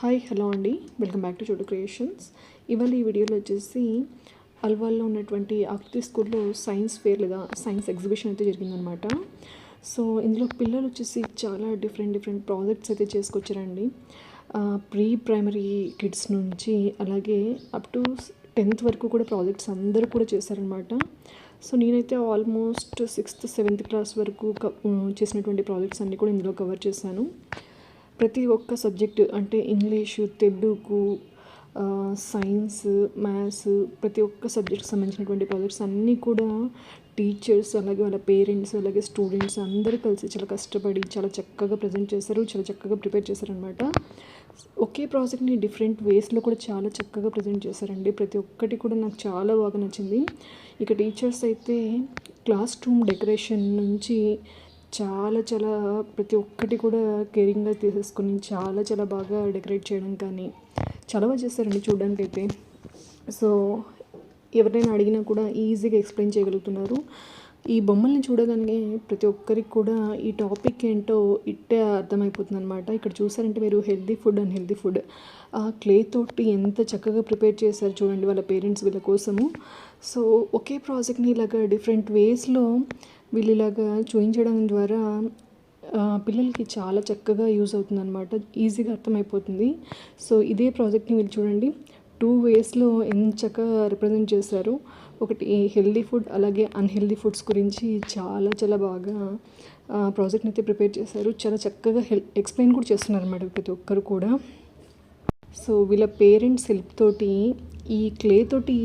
Hi hello అండి, welcome back to చోటు creations. ఇవాళ ఈ వీడియోలో వచ్చేసి అల్వాల్లో ఉన్నటువంటి ఆకృతి స్కూల్లో సైన్స్ ఫేర్ లేదా సైన్స్ ఎగ్జిబిషన్ అయితే జరిగిందనమాట. సో ఇందులో పిల్లలు వచ్చేసి చాలా డిఫరెంట్ ప్రాజెక్ట్స్ అయితే చేసుకొచ్చారండి. ప్రీ ప్రైమరీ కిడ్స్ నుంచి అలాగే అప్ టు 10th వరకు కూడా ప్రాజెక్ట్స్ అందరూ కూడా చేశారనమాట. సో నేనైతే ఆల్మోస్ట్ 6th 7th క్లాస్ వరకు చేసినటువంటి ప్రాజెక్ట్స్ అన్నీ కూడా ఇందులో కవర్ చేశాను. ప్రతి ఒక్క సబ్జెక్టు అంటే ఇంగ్లీషు, తెలుగు, సైన్స్, మ్యాథ్స్ ప్రతి ఒక్క సబ్జెక్ట్కి సంబంధించినటువంటి ప్రాజెక్ట్స్ అన్నీ కూడా టీచర్స్ అలాగే వాళ్ళ పేరెంట్స్ అలాగే స్టూడెంట్స్ అందరూ కలిసి చాలా కష్టపడి చాలా చక్కగా ప్రజెంట్ చేశారు, చాలా చక్కగా ప్రిపేర్ చేశారనమాట. ఒకే ప్రాజెక్ట్ని డిఫరెంట్ వేస్లో కూడా చాలా చక్కగా ప్రజెంట్ చేశారండి. ప్రతి ఒక్కటి కూడా నాకు చాలా బాగా నచ్చింది. ఇక టీచర్స్ అయితే క్లాస్ రూమ్ డెకరేషన్ నుంచి చాలా ప్రతి ఒక్కటి కూడా కేరింగ్గా తీసేసుకొని చాలా బాగా డెకరేట్ చేయడం కానీ చాలా బాగా చేస్తారండి చూడడానికి అయితే. సో ఎవరైనా అడిగినా కూడా ఈజీగా ఎక్స్ప్లెయిన్ చేయగలుగుతున్నారు. ఈ బొమ్మల్ని చూడగానే ప్రతి ఒక్కరికి కూడా ఈ టాపిక్ ఏంటో ఇట్టే అర్థమైపోతుంది అనమాట. ఇక్కడ చూసారంటే మీరు healthy food and healthy food ఆ క్లే తోటి ఎంత చక్కగా ప్రిపేర్ చేశారు చూడండి వాళ్ళ పేరెంట్స్ వీళ్ళ కోసము. సో ఒకే ప్రాజెక్ట్ని ఇలాగ డిఫరెంట్ వేస్లో వీళ్ళు ఇలాగా చూపించడం ద్వారా పిల్లలకి చాలా చక్కగా యూజ్ అవుతుంది అనమాట, ఈజీగా అర్థమైపోతుంది. సో ఇదే ప్రాజెక్ట్ని వీళ్ళు చూడండి 2 వేస్లో ఎంత చక్కగా రిప్రజెంట్ చేశారు. ఒకటి హెల్దీ ఫుడ్ అలాగే అన్హెల్దీ ఫుడ్స్ గురించి చాలా బాగా ప్రాజెక్ట్ని అయితే ప్రిపేర్ చేశారు. చాలా చక్కగా ఎక్స్ప్లెయిన్ కూడా చేస్తున్నారు అన్నమాట ప్రతి ఒక్కరు కూడా. సో వీళ్ళ పేరెంట్స్ హెల్ప్ తోటి ఈ క్లే తోటి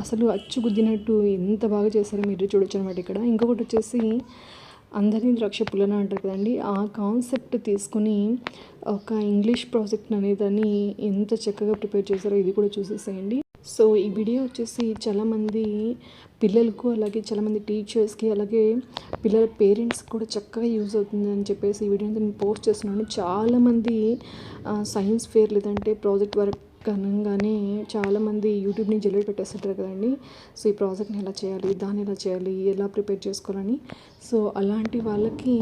అసలు అచ్చుగుద్దినట్టు ఎంత బాగా చేశారో మీరు చూడొచ్చు అనమాట. ఇక్కడ ఇంకొకటి వచ్చేసి అందరినీ ద్రాక్ష పుల్లన అంటారు కదండి, ఆ కాన్సెప్ట్ తీసుకుని ఒక ఇంగ్లీష్ ప్రాజెక్ట్ అనేదాన్ని ఎంత చక్కగా ప్రిపేర్ చేశారో ఇది కూడా చూసేసేయండి. సో ఈ వీడియో వచ్చేసి చాలామంది పిల్లలకు అలాగే చాలామంది టీచర్స్కి అలాగే పిల్లల పేరెంట్స్కి కూడా చక్కగా యూజ్ అవుతుంది అని చెప్పేసి ఈ వీడియోని నేను పోస్ట్ చేస్తున్నాను. చాలామంది సైన్స్ ఫేర్ లేదంటే ప్రాజెక్ట్ వర్క్ అనగానే చాలామంది యూట్యూబ్ నుంచి జల్లెడ పెట్టేస్తుంటారు కదండి. సో ఈ ప్రాజెక్ట్ని ఎలా చేయాలి, దాన్ని ఎలా చేయాలి, ఎలా ప్రిపేర్ చేసుకోవాలని. సో అలాంటి వాళ్ళకి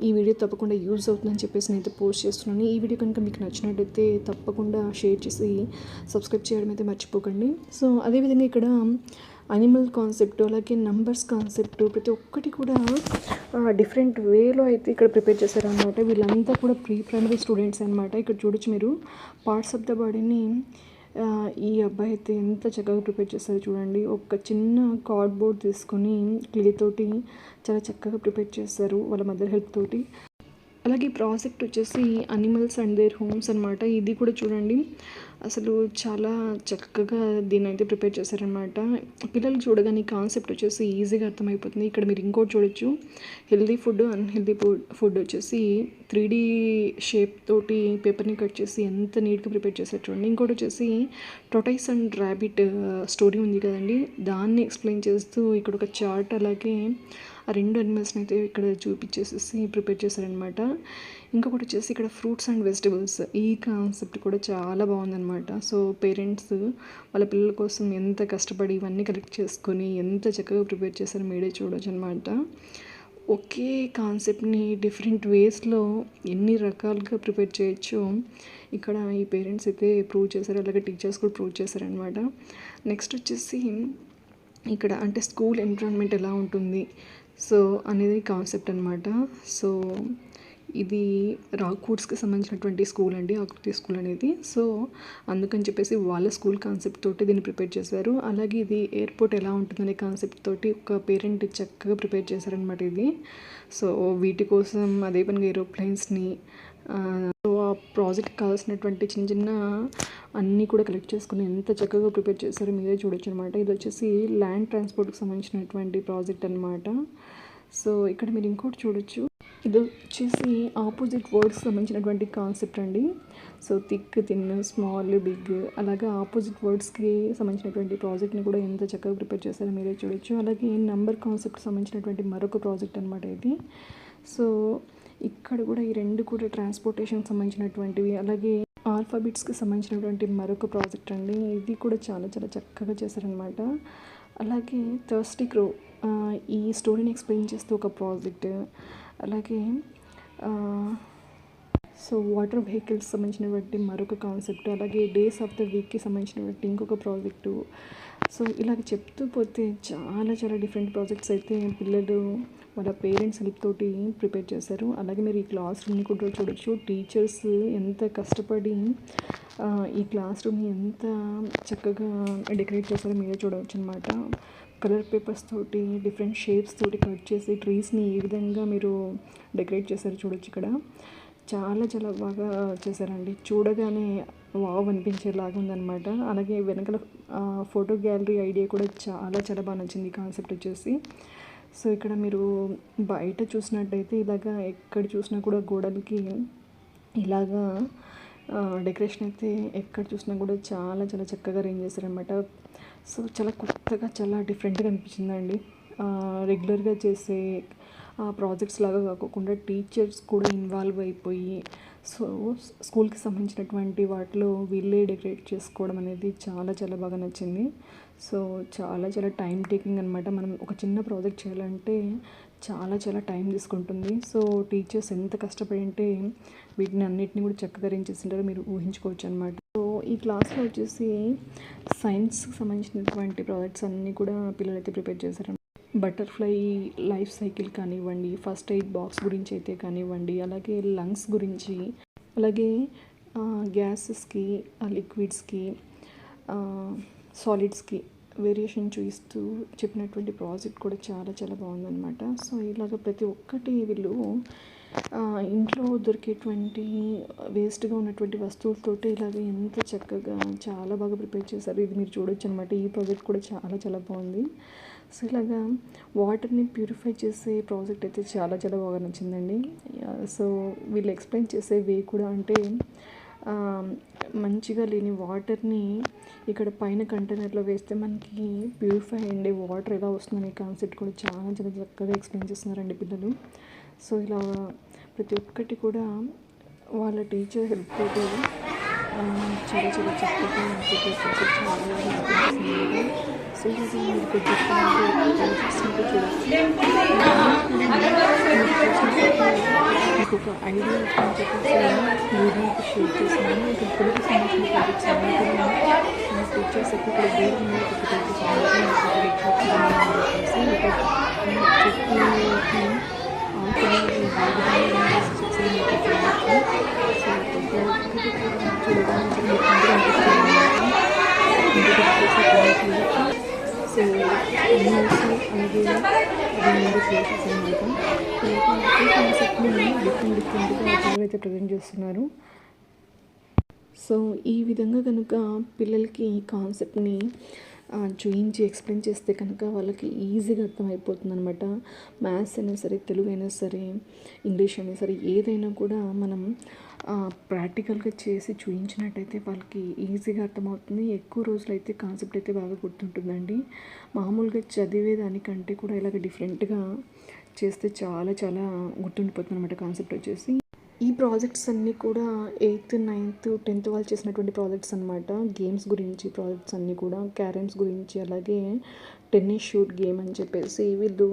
ఈ వీడియో తప్పకుండా యూజ్ అవుతుందని చెప్పేసి నేనైతే పోస్ట్ చేస్తున్నాను. ఈ వీడియో కనుక మీకు నచ్చినట్టయితే తప్పకుండా షేర్ చేసి సబ్స్క్రైబ్ చేయడం అయితే మర్చిపోకండి. సో అదేవిధంగా ఇక్కడ అనిమల్ కాన్సెప్ట్ అలాగే నంబర్స్ కాన్సెప్ట్ ప్రతి ఒక్కటి కూడా డిఫరెంట్ వేలో అయితే ఇక్కడ ప్రిపేర్ చేశారనమాట. వీళ్ళంతా కూడా ప్రీ ప్రైమరీ స్టూడెంట్స్ అనమాట. ఇక్కడ చూడొచ్చు మీరు పార్ట్స్ ఆఫ్ ద బాడీని ఈ అబ్బాయి అయితే ఎంత చక్కగా ప్రిపేర్ చేస్తారో చూడండి. ఒక చిన్న కార్డ్బోర్డ్ తీసుకొని క్లే తోటి చాలా చక్కగా ప్రిపేర్ చేస్తారు వాళ్ళ మదర్ హెల్ప్ తోటి. అలాగే ప్రాజెక్ట్ వచ్చేసి అనిమల్స్ అండ్ దేర్ హోమ్స్ అనమాట. ఇది కూడా చూడండి అసలు చాలా చక్కగా దీన్ని అయితే ప్రిపేర్ చేశారనమాట. పిల్లలు చూడగానే కాన్సెప్ట్ వచ్చేసి ఈజీగా అర్థమైపోతుంది. ఇక్కడ మీరు ఇంకోటి చూడొచ్చు, హెల్దీ ఫుడ్ అన్హెల్దీ ఫుడ్ వచ్చేసి 3D షేప్ తోటి పేపర్ని కట్ చేసి ఎంత నీట్గా ప్రిపేర్ చేశారు చూడండి. ఇంకోటి వచ్చేసి టొటైస్ అండ్ ర్యాబిట్ స్టోరీ ఉంది కదండి, దాన్ని ఎక్స్ప్లెయిన్ చేస్తూ ఇక్కడ ఒక చార్ట్ అలాగే ఆ 2 అనిమల్స్ని అయితే ఇక్కడ చూపించేసేసి ప్రిపేర్ చేశారనమాట. ఇంకొకటి వచ్చేసి ఇక్కడ ఫ్రూట్స్ అండ్ వెజిటబుల్స్, ఈ కాన్సెప్ట్ కూడా చాలా బాగుందనమాట. సో పేరెంట్స్ వాళ్ళ పిల్లల కోసం ఎంత కష్టపడి ఇవన్నీ కలెక్ట్ చేసుకొని ఎంత చక్కగా ప్రిపేర్ చేశారో మీరే చూడొచ్చు అనమాట. ఒకే కాన్సెప్ట్ని డిఫరెంట్ వేస్లో ఎన్ని రకాలుగా ప్రిపేర్ చేయొచ్చు ఇక్కడ ఈ పేరెంట్స్ అయితే ప్రూవ్ చేశారు, అలాగే టీచర్స్ కూడా ప్రూవ్ చేశారనమాట. నెక్స్ట్ వచ్చేసి ఇక్కడ అంటే స్కూల్ ఎన్విరాన్మెంట్ ఎలా ఉంటుంది సో అనేది కాన్సెప్ట్ అనమాట. సో ఇది రాక్వుడ్స్కి సంబంధించినటువంటి స్కూల్ అండి, ఆకృతి స్కూల్ అనేది. సో అందుకని చెప్పేసి వాళ్ళ స్కూల్ కాన్సెప్ట్ తోటి దీన్ని ప్రిపేర్ చేశారు. అలాగే ఇది ఎయిర్పోర్ట్ ఎలా ఉంటుందనే కాన్సెప్ట్ తోటి ఒక పేరెంట్ చక్కగా ప్రిపేర్ చేశారనమాట ఇది. సో వీటి కోసం అదే పనిగా ఏరోప్లైన్స్ని సో ఆ ప్రాజెక్ట్ కావాల్సినటువంటి చిన్న అన్నీ కూడా కలెక్ట్ చేసుకుని ఎంత చక్కగా ప్రిపేర్ చేశారో మీరే చూడొచ్చు అనమాట. ఇది వచ్చేసి ల్యాండ్ ట్రాన్స్పోర్ట్కి సంబంధించినటువంటి ప్రాజెక్ట్ అనమాట. సో ఇక్కడ మీరు ఇంకోటి చూడొచ్చు, ఇది వచ్చేసి ఆపోజిట్ వర్డ్స్కి సంబంధించినటువంటి కాన్సెప్ట్ అండి. So thick, thin, small, big అలాగా ఆపోజిట్ వర్డ్స్కి సంబంధించినటువంటి ప్రాజెక్ట్ని కూడా ఎంత చక్కగా ప్రిపేర్ చేశారో మీరే చూడొచ్చు. అలాగే నంబర్ కాన్సెప్ట్కి సంబంధించినటువంటి మరొక ప్రాజెక్ట్ అనమాట ఇది. సో ఇక్కడ కూడా ఈ 2 కూడా ట్రాన్స్పోర్టేషన్కి సంబంధించినటువంటివి, అలాగే ఆల్ఫాబెట్స్కి సంబంధించినటువంటి మరొక ప్రాజెక్ట్ అండి. ఇది కూడా చాలా చక్కగా చేశారనమాట. అలాగే థర్స్టీ క్రో ఈ స్టోరీని ఎక్స్ప్లెయిన్ చేస్తూ ఒక ప్రాజెక్ట్, అలాగే సో వాటర్ వెహికల్స్ సంబంధించినటువంటి మరొక కాన్సెప్ట్, అలాగే డేస్ ఆఫ్ ద వీక్కి సంబంధించినటువంటి ఇంకొక ప్రాజెక్టు. సో ఇలాగ చెప్తూ పోతే చాలా చాలా డిఫరెంట్ ప్రాజెక్ట్స్ అయితే పిల్లలు వాళ్ళ పేరెంట్స్ హెల్ప్ తోటి ప్రిపేర్ చేశారు. అలాగే మీరు ఈ క్లాస్ రూమ్ని కూడా చూడొచ్చు. టీచర్స్ ఎంత కష్టపడి ఈ క్లాస్ రూమ్ని ఎంత చక్కగా డెకరేట్ చేశారో మీరే చూడవచ్చు అనమాట. కలర్ పేపర్స్ తోటి డిఫరెంట్ షేప్స్ తోటి కట్ చేసి ట్రీస్ని ఏ విధంగా మీరు డెకరేట్ చేశారో చూడొచ్చు. ఇక్కడ చాలా చాలా బాగా చేశారండి. చూడగానే వావ్ అనిపించేలాగా ఉందన్నమాట. అలాగే వెనకాల ఫోటో గ్యాలరీ ఐడియా కూడా చాలా చాలా బాగా నచ్చింది కాన్సెప్ట్ వచ్చేసి. సో ఇక్కడ మీరు బయట చూసినట్టయితే ఇలాగా ఎక్కడ చూసినా కూడా గోడలకి ఇలాగా డెకరేషన్ అయితే ఎక్కడ చూసినా కూడా చాలా చాలా చక్కగా అరేంజ్ చేశారనమాట. సో చాలా కొత్తగా చాలా డిఫరెంట్గా అనిపించిందండి. రెగ్యులర్గా చేసే ప్రాజెక్ట్స్ లాగా కాకుండా టీచర్స్ కూడా ఇన్వాల్వ్ అయిపోయి సో స్కూల్కి సంబంధించినటువంటి వాటిలో వీళ్ళే డెకరేట్ చేసుకోవడం అనేది చాలా చాలా బాగా నచ్చింది. సో చాలా చాలా టైం టేకింగ్ అనమాట. మనం ఒక చిన్న ప్రాజెక్ట్ చేయాలంటే చాలా చాలా టైం తీసుకుంటుంది. సో టీచర్స్ ఎంత కష్టపడి ఉంటే వీటిని అన్నిటిని కూడా చక్కగా అరేంజ్ చేసింటారో మీరు ఊహించుకోవచ్చు అనమాట. సో ఈ క్లాస్లో వచ్చేసి సైన్స్కి సంబంధించినటువంటి ప్రాజెక్ట్స్ అన్నీ కూడా పిల్లలైతే ప్రిపేర్ చేశారు. బటర్ఫ్లై లైఫ్ సైకిల్ కానివ్వండి, ఫస్ట్ ఎయిడ్ బాక్స్ గురించి అయితే కానివ్వండి, అలాగే లంగ్స్ గురించి, అలాగే గ్యాసెస్కి, లిక్విడ్స్కి, సాలిడ్స్కి వేరియేషన్ చూపిస్తూ చెప్పినటువంటి ప్రాజెక్ట్ కూడా చాలా చాలా బాగుందన్నమాట. సో ఇలాగ ప్రతి ఒక్కటి వీళ్ళు ఇంట్లో దొరికేటువంటి వేస్ట్గా ఉన్నటువంటి వస్తువులతోటి ఇలాగ ఎంత చక్కగా చాలా బాగా ప్రిపేర్ చేశారు. ఇది మీరు చూడొచ్చు అనమాట. ఈ ప్రాజెక్ట్ కూడా చాలా చాలా బాగుంది. సో ఇలాగా వాటర్ని ప్యూరిఫై చేసే ప్రాజెక్ట్ అయితే చాలా చాలా బాగా నచ్చిందండి. సో వీళ్ళు ఎక్స్ప్లెయిన్ చేసే వే కూడా అంటే మంచిగా లేని వాటర్ని ఇక్కడ పైన కంటైనర్లో వేస్తే మనకి ప్యూరిఫై అయ్యే వాటర్ ఎలా వస్తుందనే కాన్సెప్ట్ కూడా చాలా చాలా చక్కగా ఎక్స్ప్లెయిన్ చేస్తున్నారండి పిల్లలు. సో ఇలా ప్రతి ఒక్కటి కూడా వాళ్ళ టీచర్ హెల్ప్ తోటి చాలా చాలా చక్కగా చాలా సో ఇది మీరు కొద్దిగా మీకు ఒక ఐడియా అని చెప్పేసి వీడియోకి షేర్ చేస్తున్నాను. ఇక్కడ పిల్లలకి సంబంధించిన ప్రాజెక్ట్స్ అన్నీ కూడా మా టీచర్స్ ఇక్కడ వేరే చెప్పేసి సో అలాగే ప్లేసెస్ అనమాట. కాన్సెప్ట్ని డిఫరెంట్ డిఫరెంట్గా పిల్లలైతే ప్రజెంట్ చేస్తున్నారు. సో ఈ విధంగా కనుక పిల్లలకి ఈ కాన్సెప్ట్ని చూయించి ఎక్స్ప్లెయిన్ చేస్తే కనుక వాళ్ళకి ఈజీగా అర్థమైపోతుంది అనమాట. మ్యాథ్స్ అయినా సరే, తెలుగు అయినా సరే, ఇంగ్లీష్ అయినా సరే, ఏదైనా కూడా మనం ప్రాక్టికల్గా చేసి చూయించినట్టయితే వాళ్ళకి ఈజీగా అర్థమవుతుంది. ఎక్కువ రోజులైతే కాన్సెప్ట్ అయితే బాగా గుర్తుంటుందండి. మామూలుగా చదివేదానికంటే కూడా ఇలాగ డిఫరెంట్గా చేస్తే చాలా చాలా గుర్తుండిపోతుంది అనమాట కాన్సెప్ట్ వచ్చేసి. ఈ ప్రాజెక్ట్స్ అన్నీ కూడా 8th, 9th, 10th వాళ్ళు చేసినటువంటి ప్రాజెక్ట్స్ అనమాట. గేమ్స్ గురించి ప్రాజెక్ట్స్ అన్నీ కూడా క్యారమ్స్ గురించి, అలాగే టెన్నిస్ షూట్ గేమ్ అని చెప్పేసి వీళ్ళు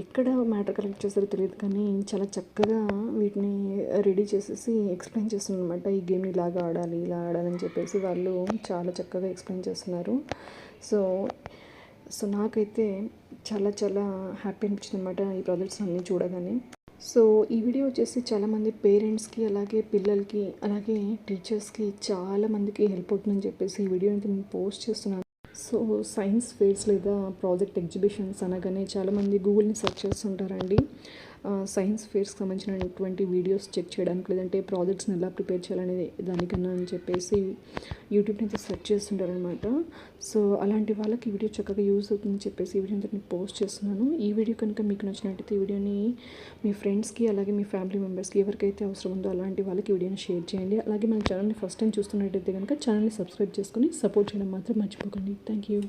ఎక్కడ మ్యాటర్ కలెక్ట్ చేస్తారో తెలియదు కానీ చాలా చక్కగా వీటిని రెడీ చేసేసి ఎక్స్ప్లెయిన్ చేస్తున్నారు అనమాట. ఈ గేమ్ని ఇలాగా ఆడాలి, ఇలా ఆడాలని చెప్పేసి వాళ్ళు చాలా చక్కగా ఎక్స్ప్లెయిన్ చేస్తున్నారు. సో నాకైతే చాలా చాలా హ్యాపీ అనిపించింది అనమాట ఈ ప్రాజెక్ట్స్ అన్నీ చూడగానే. సో ఈ వీడియో వచ్చేసి చాలామంది పేరెంట్స్కి, అలాగే పిల్లలకి, అలాగే టీచర్స్కి చాలామందికి హెల్ప్ అవుతుందని చెప్పేసి ఈ వీడియో అయితే నేను పోస్ట్ చేస్తున్నాను. సో సైన్స్ ఫేర్స్ లేదా ప్రాజెక్ట్ ఎగ్జిబిషన్స్ అనగానే చాలామంది గూగుల్ని సెర్చ్ చేస్తుంటారండి. సైన్స్ ఫేర్స్కి సంబంధించినటువంటి వీడియోస్ చెక్ చేయడానికి, లేదంటే ప్రాజెక్ట్స్ని ఎలా ప్రిపేర్ చేయాలనేది దానికన్నా అని చెప్పేసి యూట్యూబ్ని అయితే సెర్చ్ చేస్తుంటారనమాట. సో అలాంటి వాళ్ళకి ఈ వీడియో చక్కగా యూజ్ అవుతుందని చెప్పేసి ఈ వీడియో నేను పోస్ట్ చేస్తున్నాను. ఈ వీడియో కనుక మీకు నచ్చినట్టయితే ఈ వీడియోని మీ ఫ్రెండ్స్కి, అలాగే మీ ఫ్యామిలీ మెంబర్స్కి ఎవరికైతే అవసరం ఉందో అలాంటి వాళ్ళకి ఈ వీడియోని షేర్ చేయండి. అలాగే మన ఛానల్ని ఫస్ట్ టైం చూస్తున్నట్టయితే కనుక ఛానల్ని సబ్స్క్రైబ్ చేసుకొని సపోర్ట్ చేయడం మాత్రం మర్చిపోకండి. Thank you.